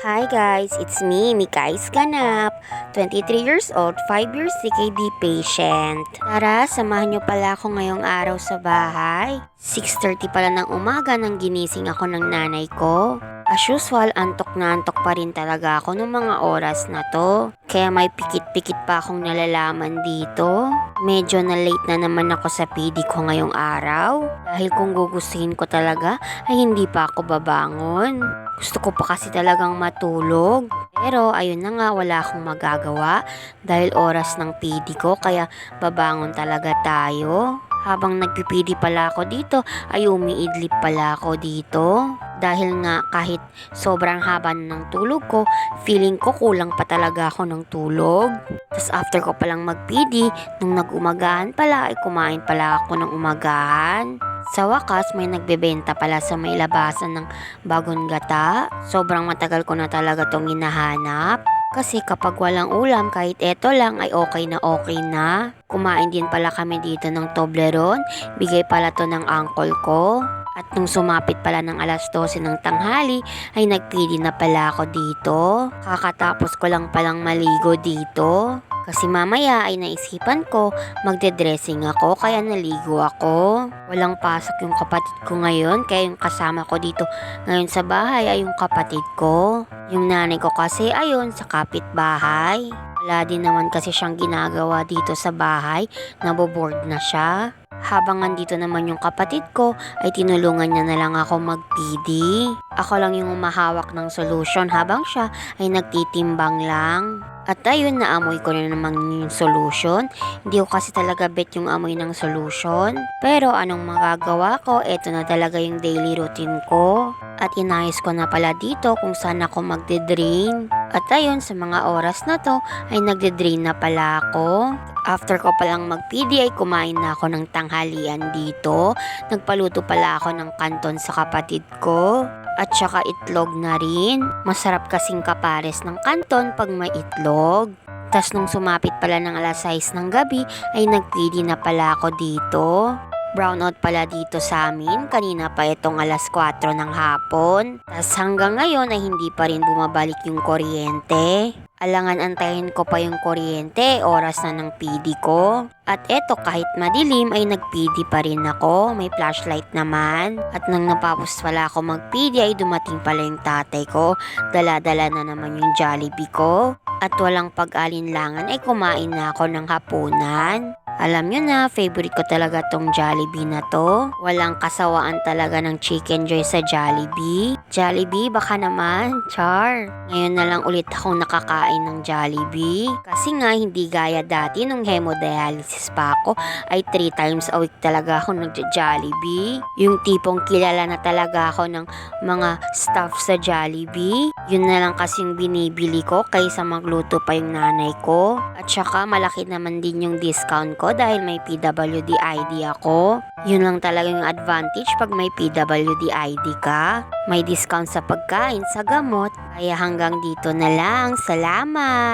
Hi guys, it's me, Mikais Ganap, 23 years old, 5 years CKD patient. Tara, samahan niyo pala ako ngayong araw sa bahay. 6:30 pala ng umaga nang ginising ako ng nanay ko. As usual, antok na antok pa rin talaga ako ng mga oras na to. Kaya may pikit-pikit pa akong nalalaman dito. Medyo na late na naman ako sa PD ko ngayong araw. Dahil kung gugustuhin ko talaga, ay hindi pa ako babangon. Gusto ko pa kasi talagang matulog. Pero ayun na nga, wala akong magagawa dahil oras ng PD ko kaya babangon talaga tayo. Habang nagpipidi pala ako dito ay umiidlip pala ako dito. Dahil nga kahit sobrang haba ng tulog ko, feeling ko kulang pa talaga ako ng tulog. Tapos after ko palang mag-PD, nung nag-umagahan pala ay kumain pala ako ng umagahan. Sa wakas, may nagbebenta pala sa may labasan ng bagong gata. Sobrang matagal ko na talaga tong hinahanap. Kasi kapag walang ulam, kahit eto lang ay okay na. Kumain din pala kami dito ng Toblerone. Bigay pala to ng uncle ko. At nung sumapit pala ng alas 12 ng tanghali, ay nagpili na pala ako dito. Kakatapos ko lang palang maligo dito. Kasi mamaya ay naisipan ko, magde-dressing ako kaya naligo ako. Walang pasok yung kapatid ko ngayon kaya yung kasama ko dito ngayon sa bahay ay yung kapatid ko. Yung nanay ko kasi ayon sa kapitbahay. Wala din naman kasi siyang ginagawa dito sa bahay, naboboard na siya. Habang andito naman yung kapatid ko, ay tinulungan niya na lang ako mag-PD. Ako lang yung umahawak ng solution habang siya ay nagtitimbang lang. At ayun, naamoy ko na naman yung solution. Hindi ko kasi talaga bet yung amoy ng solution. Pero anong magagawa ko, eto na talaga yung daily routine ko. At inayos ko na pala dito kung saan ako magde-drain. At ayun, sa mga oras na to, ay nagde-drain na pala ako. After ko palang mag-PD ay kumain na ako ng tanghalian dito. Nagpaluto pala ako ng kanton sa kapatid ko. At saka itlog na rin. Masarap kasing kapares ng kanton pag may itlog. Tas nung sumapit pala ng alas 6 ng gabi ay nag-PD na pala ako dito. Brownout pala dito sa amin. Kanina pa itong alas 4 ng hapon. Tas hanggang ngayon ay hindi pa rin bumabalik yung kuryente. Alangan antayin ko pa yung kuryente, oras na ng PD ko. At eto kahit madilim ay nag-PD pa rin ako, may flashlight naman. At nang napapos pala ako mag-PD ay dumating pala yung tatay ko, dala-dala na naman yung Jollibee ko. At walang pag-alinlangan ay kumain na ako ng hapunan. Alam nyo na, favorite ko talaga tong Jollibee na to. Walang kasawaan talaga ng Chicken Joy sa Jollibee. Jollibee, baka naman, char. Ngayon na lang ulit akong nakakain ng Jollibee. Kasi nga, hindi gaya dati nung hemodialysis pa ako, ay 3 times a week talaga ako nag-Jollibee. Yung tipong kilala na talaga ako ng mga staff sa Jollibee. Yun na lang kasing binibili ko kaysa magluto pa yung nanay ko. At saka malaki naman din yung discount ko dahil may PWD ID ako. Yun lang talaga yung advantage pag may PWD ID ka. May discount sa pagkain, sa gamot. Kaya hanggang dito na lang. Salamat!